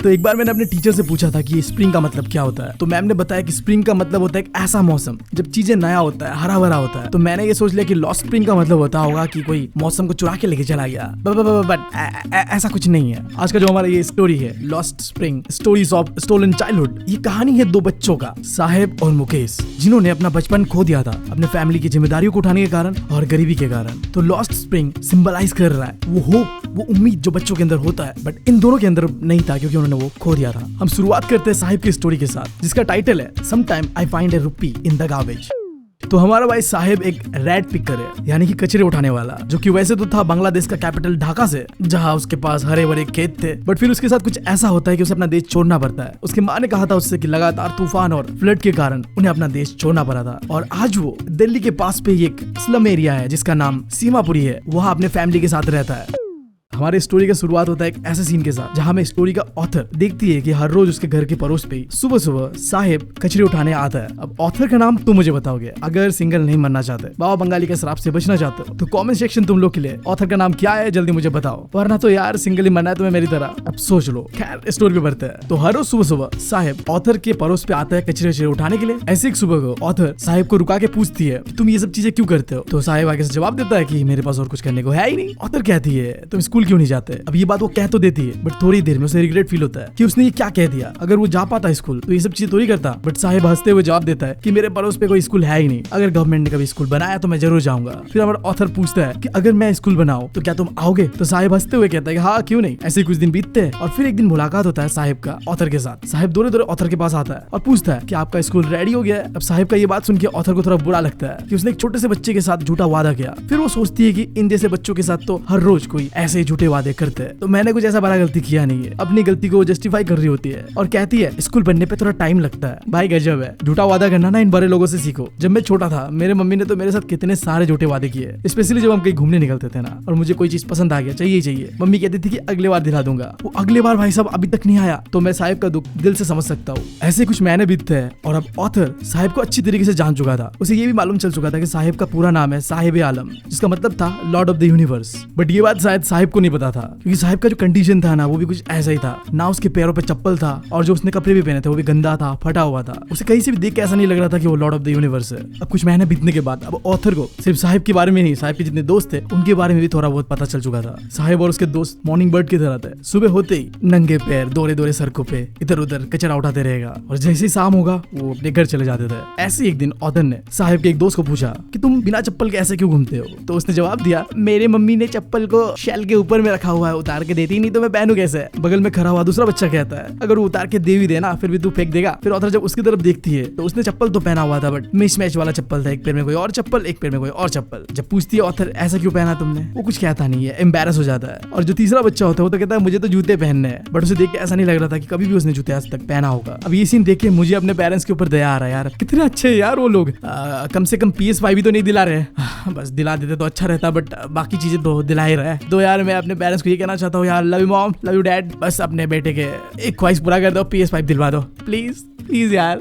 तो एक बार मैंने अपने टीचर से पूछा था कि स्प्रिंग का मतलब क्या होता है। तो मैम ने बताया कि स्प्रिंग का मतलब होता है एक ऐसा मौसम जब चीजें नया होता है, हरा भरा होता है। तो मैंने ये सोच लिया कि लॉस्ट स्प्रिंग का मतलब होता होगा कि कोई मौसम को चुरा के लेके चला गया, बट ऐसा कुछ नहीं है। आज का जो हमारा ये स्टोरी है, lost spring stories of stolen childhood, ये कहानी है दो बच्चों का, साहेब और मुकेश, जिन्होंने अपना बचपन खो दिया था अपने फैमिली की जिम्मेदारियों को उठाने के कारण और गरीबी के कारण। तो लॉस्ट स्प्रिंग सिंबलाइज कर रहा है वो होप, वो उम्मीद जो बच्चों के अंदर होता है, बट इन दोनों के अंदर नहीं था क्योंकि उन्होंने वो खो दिया था। हम शुरुआत करते हैं साहिब की स्टोरी के साथ, जिसका टाइटल है some time I find a rupee in the garbage. तो हमारा भाई साहिब एक रैट पिकर है, यानी कि कचरे उठाने वाला, जो कि वैसे तो था बांग्लादेश का कैपिटल ढाका से, जहां उसके पास हरे भरे खेत थे। बट फिर उसके साथ कुछ ऐसा होता है कि उसे अपना देश छोड़ना पड़ता है। उसकी माँ ने कहा था उससे कि लगातार तूफान और फ्लड के कारण उन्हें अपना देश छोड़ना पड़ा था। और आज वो दिल्ली के पास पे एक स्लम एरिया है जिसका नाम सीमापुरी है, वहाँ अपने फैमिली के साथ रहता है। हमारी स्टोरी का शुरुआत होता है एक ऐसे सीन के साथ जहां में स्टोरी का ऑथर देखती है कि हर रोज उसके घर के पड़ोस पे सुबह सुबह साहिब कचरे उठाने आता है। अब ऑथर का नाम तुम मुझे बताओगे, अगर सिंगल नहीं बनना चाहते, बाबा बंगाली के श्राप से बचना चाहते हो, तो कमेंट सेक्शन तुम लोग के लिए ऑथर का नाम क्या है जल्दी मुझे बताओ, वरना तो यार सिंगल ही बनना है तुम्हें मेरी तरह। अब सोच लो। खैर स्टोरी पे बढ़ते हैं। तो हर रोज सुबह सुबह साहिब ऑथर के पड़ोस पे आता है कचरे उठाने के लिए। ऐसे एक सुबह को ऑथर साहिब को रुका के पूछती है तुम ये सब चीजें क्यों करते हो। तो साहिब आगे से जवाब देता है कि मेरे पास और कुछ करने को है ही नहीं। ऑथर कहती है तुम स्कूल क्यों नहीं जाते। अब ये बात वो कह तो देती है, बट थोड़ी देर में उसे रिग्रेट फील होता है कि उसने ये क्या कह दिया। अगर वो जा पाता स्कूल तो ये सब चीजें थोड़ी करता। बट साहिब हंसते हुए जवाब देता है कि मेरे पड़ोस पे कोई स्कूल है ही नहीं, अगर गवर्नमेंट ने कभी स्कूल बनाया तो मैं जरूर जाऊंगा। फिर हमारा ऑथर पूछता है कि अगर मैं स्कूल बनाऊं तो क्या तुम आओगे। तो साहिब हंसते हुए कहता है कि हाँ क्यों नहीं। ऐसे कुछ दिन बीतते हैं और फिर एक दिन मुलाकात होता है साहिब का ऑथर के साथ। साहिब दौड़े दौड़े ऑथर के पास आता है और पूछता है कि आपका स्कूल रेडी हो गया है। अब साहिब का ये बात सुन के ऑथर को थोड़ा बुरा लगता है कि उसने एक छोटे से बच्चे के साथ झूठा वादा किया। फिर वो सोचती है कि इन जैसे बच्चों के साथ तो हर रोज कोई ऐसे झूठे वादे करते हैं, तो मैंने कुछ ऐसा बड़ा गलती किया नहीं है। अपनी गलती को जस्टिफाई कर रही होती है और कहती है स्कूल बनने पे थोड़ा टाइम लगता है। भाई गजब है, झूठा वादा करना ना इन बड़े लोगों से सीखो। जब मैं छोटा था मेरे मम्मी ने तो मेरे साथ कितने सारे झूठे वादे किए, स्पेशली जब हम कहीं घूमने निकलते थे ना और मुझे कोई चीज पसंद आ गया, चाहिए, मम्मी कहती थी कि अगले बार दिला दूंगा। वो अगले बार भाई साहब अभी तक नहीं आया। तो मैं साहिब का दुख दिल से समझ सकता हूँ। ऐसे कुछ महीने बीतते हैं और अब ऑथर साहिब को अच्छी तरीके से जान चुका था। उसे ये भी मालूम चल चुका था कि साहिब का पूरा नाम है साहिब आलम, जिसका मतलब था Lord of the universe. But ये बात शायद साहिब को नहीं पता था, क्योंकि साहिब का जो कंडीशन था ना वो भी कुछ ऐसा ही था। ना उसके पैरों पे चप्पल था और जो उसने कपड़े भी पहने थे वो भी गंदा था, फटा हुआ था। उसे कहीं से भी देख के ऐसा नहीं लग रहा था कि वो लॉर्ड ऑफ द यूनिवर्स है। अब कुछ महीने बीतने के बाद अब ऑथर को सिर्फ साहिब के बारे में नहीं, साहिब के जितने दोस्त थे उनके बारे में भी थोड़ा बहुत पता चल चुका था। साहिब और उसके दोस्त मॉर्निंग बर्ड की तरह थे। सुबह होते ही नंगे पैर दौड़े दौड़े सड़कों पे इधर उधर कचरा उठाते रहेगा और जैसे ही शाम होगा वो अपने घर चले जाते थे। ऐसे एक दिन ऑथर ने साहिब के एक दोस्त को पूछा कि तुम बिना चप्पल के ऐसे क्यों घूमते हो। तो उसने जवाब दिया मेरे मम्मी ने चप्पल को शेल के ऊपर में रखा हुआ है, उतार के देती नहीं तो मैं पहनूं कैसे। बगल में खड़ा हुआ दूसरा बच्चा कहता है अगर वो उतार के दे भी देना फिर भी तू फेंक देगा। फिर ऑथर जब उसकी तरफ देखती है तो उसने चप्पल तो पहना हुआ था बट मिसमैच वाला चप्पल था, एक पैर में कोई और चप्पल एक पैर में कोई और चप्पल। जब पूछती है ऑथर ऐसा क्यों पहना तुमने, वो कुछ कहता नहीं है, एम्बैरस हो जाता है। और जो तीसरा बच्चा होता है वो तो कहता है मुझे तो जूते पहनने हैं, बट उसे देख के ऐसा नहीं लग रहा था कि कभी भी उसने जूते आज तक पहना होगा। अब ये सीन देख के मुझे अपने पेरेंट्स के ऊपर दया आ रहा है यार, कितने अच्छे यार वो लोग। कम से कम PS5 भी तो नहीं दिला रहे, बस दिला देते तो अच्छा रहता, बट बाकी चीजें तो दिला ही रहे। तो यार मैं अपने पेरेंट्स को ये कहना चाहता हूँ यार, love you mom, love you dad, बस अपने बेटे के एक ख्वाहिश पूरा कर दो, PS5 दिलवा दो प्लीज प्लीज यार।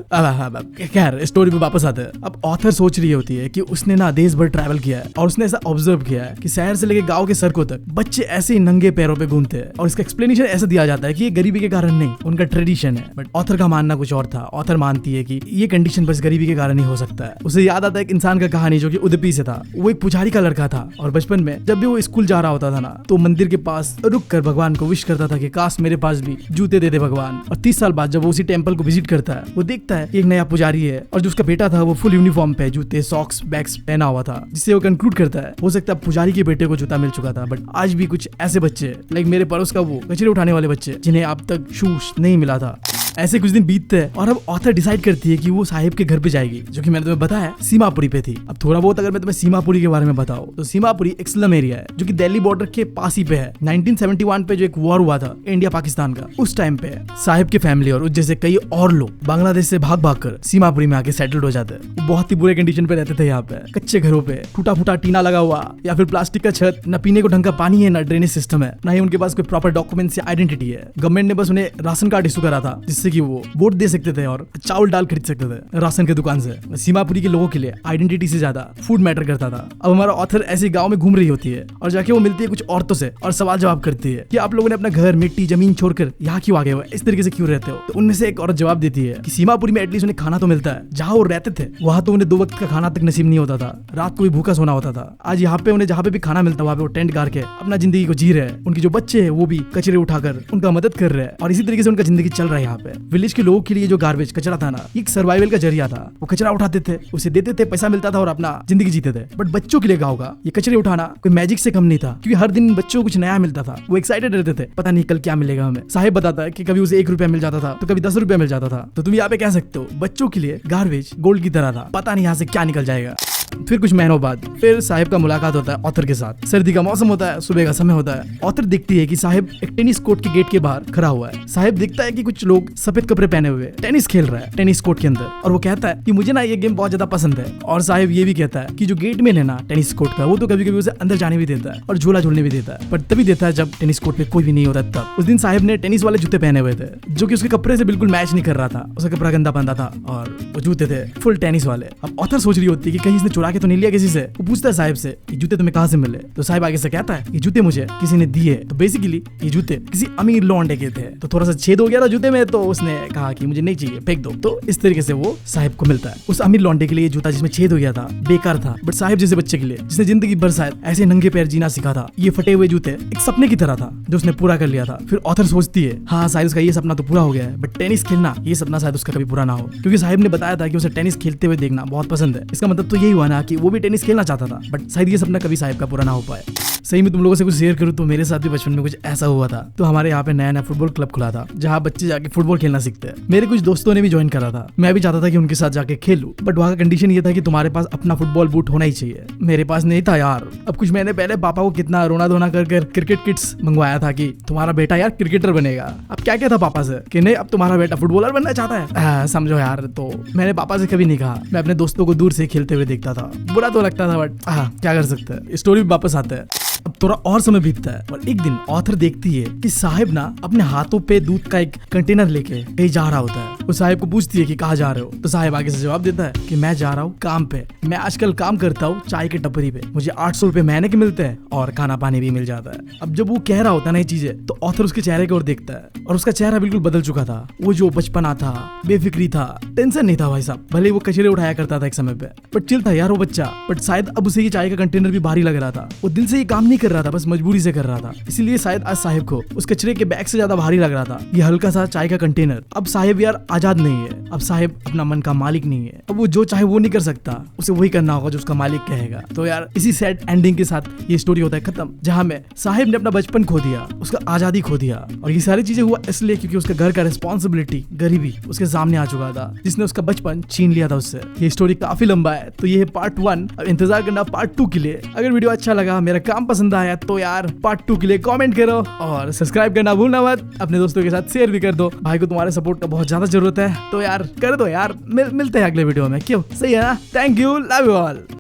खैर स्टोरी पे वापस आते हैं। अब ऑथर सोच रही होती है कि उसने ना देश भर ट्रैवल किया है और उसने ऐसा ऑब्जर्व किया है कि शहर से लेके गांव के सड़कों तक बच्चे ऐसे ही नंगे पैरों पे घूमते हैं और इसका एक्सप्लेनेशन ऐसा दिया जाता है कि ये गरीबी के कारण नहीं, उनका ट्रेडिशन है। बट ऑथर का मानना कुछ और था। ऑथर मानती है कि ये कंडीशन बस गरीबी के कारण ही हो सकता है। उसे याद आता है एक इंसान का कहानी जो कि उदुपी से था। वो एक पुजारी का लड़का था और बचपन में जब भी वो स्कूल जा रहा होता था ना तो मंदिर के पास रुक कर भगवान को विश करता था कि काश मेरे पास भी जूते दे दे भगवान। और 30 साल बाद जब वो उसी टेम्पल को विजिट करता है वो देखता है एक नया पुजारी है और जो उसका बेटा था वो फुल यूनिफॉर्म पे जूते सॉक्स बैग्स पहना हुआ था, जिससे वो कंक्लूड करता है हो सकता है पुजारी के बेटे को जूता मिल चुका था। बट आज भी कुछ ऐसे बच्चे लाइक मेरे पड़ोस का वो कचरे उठाने वाले बच्चे जिन्हें अब तक शूज नहीं मिला था। ऐसे कुछ दिन बीतते हैं और अब ऑथर डिसाइड करती है कि वो साहिब के घर पे जाएगी, जो कि मैंने तुम्हें बताया सीमापुरी पे थी। अब थोड़ा बहुत अगर मैं तुम्हें सीमापुरी के बारे में बताऊं तो सीमापुरी एक स्लम एरिया है जो कि दिल्ली बॉर्डर के पास ही पे है। 1971 पे जो एक वॉर हुआ था इंडिया पाकिस्तान का, उस टाइम पे साहिब की फैमिली और जैसे कई और लोग बांग्लादेश से भाग कर सीमापुरी में आके सेटल्ड हो जाते हैं। वो बहुत ही बुरे कंडीशन पे रहते थे यहाँ पे, कच्चे घरों पे टूटा फूटा टीना लगा हुआ या फिर प्लास्टिक का छत, न पीने को ढंग का पानी है, न ड्रेनेज सिस्टम है, न ही उनके पास कोई प्रॉपर डॉक्यूमेंट्स या आइडेंटिटी है। गवर्नमेंट ने बस उन्हें राशन कार्ड इशू करा था जिससे जिससे कि वो वोट दे सकते थे और चावल दाल खरीद सकते थे राशन के दुकान से। सीमापुरी के लोगों के लिए आइडेंटिटी से ज्यादा फूड मैटर करता था। अब हमारा ऑथर ऐसे गांव में घूम रही होती है और जाके वो मिलती है कुछ औरतों से और सवाल जवाब करती है कि आप लोगों ने अपना घर, मिट्टी, जमीन छोड़कर यहाँ क्यों आ गए हो, इस तरीके से क्यों रहते हो। तो उनमें से एक औरत जवाब देती है कि सीमापुरी में एटलीस्ट उन्हें खाना तो मिलता है, जहाँ वो रहते थे वहाँ तो उन्हें 2 वक्त का खाना तक नसीब नहीं होता था, रात को भी भूखा सोना होता था। आज यहाँ पे उन्हें जहाँ पे भी खाना मिलता है वहाँ पे वो टेंट गाड़ के अपना जिंदगी को जी रहे हैं। उनके जो बच्चे हैं वो भी कचरे उठाकर उनका मदद कर रहे हैं और इसी तरीके से उनका जिंदगी चल रहा है। यहाँ पे विलेज के लोगों के लिए जो गार्बेज कचरा था ना, एक सर्वाइवल का जरिया था। वो कचरा उठाते थे, उसे देते थे, पैसा मिलता था और अपना जिंदगी जीते थे। बट बच्चों के लिए गाँव का ये कचरे उठाना कोई मैजिक से कम नहीं था, क्योंकि हर दिन बच्चों को कुछ नया मिलता था। वो एक्साइटेड रहते थे, पता नहीं कल क्या मिलेगा हमें। साहिब बताता है कि कभी उसे 1 रुपया मिल जाता था तो कभी 10 रुपया मिल जाता था। तो तुम यहाँ पे कह सकते हो बच्चों के लिए गार्बेज गोल्ड की तरह था, पता नहीं यहाँ से क्या निकल जाएगा। फिर कुछ महीनों बाद फिर साहिब का मुलाकात होता है ऑथर के साथ। सर्दी का मौसम होता है, सुबह का समय होता है। ऑथर देखती है कि साहिब एक टेनिस कोर्ट के गेट के बाहर खड़ा हुआ है। साहिब देखता है कि कुछ लोग सफेद कपड़े पहने हुए टेनिस खेल रहा है टेनिस कोर्ट के अंदर, और वो कहता है कि मुझे ना ये गेम बहुत ज्यादा पसंद है। और साहिब ये भी कहता है कि जो गेट में है ना टेनिस कोर्ट का, वो तो कभी कभी उसे अंदर जाने भी देता है और झूला झूलने भी देता है, पर तभी देता है जब टेनिस कोर्ट पे कोई भी नहीं होता तब। उस दिन साहिब ने टेनिस वाले जूते पहने हुए थे जो कि उसके कपड़े से बिल्कुल मैच नहीं कर रहा था। उसका कपड़ा गंदा बंदा था और वो जूते थे फुल टेनिस वाले। अब ऑथर सोच रही होती है कि कहीं इसने चुरा के तो नहीं लिया किसी से। वो पूछता है साहिब से कि जूते तुम्हें कहाँ से मिले। तो साहिब आगे से कहता है ये जूते मुझे किसी ने दिए। तो बेसिकली ये जूते किसी अमीर लौंडे के थे, तो थोड़ा सा छेद हो गया था जूते में, तो उसने कहा कि मुझे नहीं चाहिए, फेंक दो। तो इस तरीके से वो साहिब को मिलता है। उस अमीर लौंडे के लिए जूता जिसमें छेद हो गया था बेकार था, बट साहिब जैसे बच्चे के लिए जिसने जिंदगी भर शायद ऐसे नंगे पैर जीना सीखा था, ये फटे हुए जूते एक सपने की तरह था जो उसने पूरा कर लिया था। फिर ऑथर सोचती है हाँ शायद उसका ये सपना तो पूरा हो गया है, बट टेनिस खेलना ये सपना शायद उसका कभी पूरा ना हो, क्योंकि साहिब ने बताया था कि उसे टेनिस खेलते हुए देखना बहुत पसंद है। इसका मतलब तो यही हुआ ना कि वो भी टेनिस खेलना चाहता था, बट शायद ये सपना कभी साहिब का पूरा ना हो पाए। सही में तुम लोगों से कुछ शेयर करूँ तो मेरे साथ भी बचपन में कुछ ऐसा हुआ था। तो हमारे यहाँ पे नया नया फुटबॉल क्लब खुला था जहाँ बच्चे जाके फुटबॉल खेलना सीखते हैं। मेरे कुछ दोस्तों ने भी ज्वाइन करा था, मैं भी चाहता था कि उनके साथ जाके खेलूं, बट वहाँ का कंडीशन ये था कि तुम्हारे पास अपना फुटबॉल बूट होना ही चाहिए। मेरे पास नहीं था यार। अब कुछ महीने पहले पापा को कितना रोना धोना कर क्रिकेट किट्स मंगवाया था कि तुम्हारा बेटा यार क्रिकेटर बनेगा। अब क्या क्या था पापा से कि नहीं अब तुम्हारा बेटा फुटबॉलर बनना चाहता है, समझो यार। तो मैंने पापा से कभी नहीं कहा, मैं अपने दोस्तों को दूर से खेलते हुए देखता था। बुरा तो लगता था बट क्या कर सकते हैं, स्टोरी भी वापस आता है। अब थोड़ा और समय बीतता है और एक दिन ऑथर देखती है कि साहिब ना अपने हाथों पे दूध का एक कंटेनर लेके कहीं जा रहा होता है। वो साहिब को पूछती है कि कहाँ जा रहे हो। तो साहिब आगे से जवाब देता है कि मैं जा रहा हूँ काम पे। मैं आजकल काम करता हूँ चाय के टपरी पे, मुझे 800 रुपए महीने के मिलते हैं और खाना पानी भी मिल जाता है। अब जब वो कह रहा होता है ना ये चीजें, तो ऑथर उसके चेहरे की ओर देखता है और उसका चेहरा बिल्कुल बदल चुका था। वो जो बचपना था, बेफिक्री था, टेंशन नहीं था भाई साहब। भले वो कचरे उठाया करता था एक समय पे, बट चिल था यार वो बच्चा। बट शायद अब उसे ये चाय का कंटेनर भी भारी लग रहा था। वो दिल से ये काम नहीं कर रहा था, बस मजबूरी से कर रहा था। इसीलिए शायद आज साहिब को उस कचरे के बैग से ज्यादा भारी लग रहा था ये हल्का सा चाय का कंटेनर। अब साहिब यार आजाद नहीं है, अब साहिब अपना मन का मालिक नहीं है। अब वो जो चाहे वो नहीं कर सकता, उसे वही करना होगा जो उसका मालिक कहेगा। तो यार इसी सैड एंडिंग के साथ ये स्टोरी होता है खत्म, जहाँ में साहिब ने अपना बचपन खो दिया, उसका आजादी खो दिया। और ये सारी चीजें हुआ इसलिए क्योंकि उसका घर का रिस्पॉन्सिबिलिटी, गरीबी उसके सामने आ चुका था, जिसने उसका बचपन छीन लिया था उससे। ये स्टोरी काफी लंबा है, तो ये है पार्ट 1। अब इंतजार करना पार्ट 2 के लिए। अगर वीडियो अच्छा लगा, मेरा काम पसंद आया, तो यार पार्ट 2 के लिए कमेंट करो और सब्सक्राइब करना भूलना मत। अपने दोस्तों के साथ शेयर भी कर दो। भाई को तुम्हारे सपोर्ट का बहुत ज्यादा जरूरत है, तो यार कर दो यार। मिलते हैं अगले वीडियो में, क्यों? सही है ना? Thank you, love you all.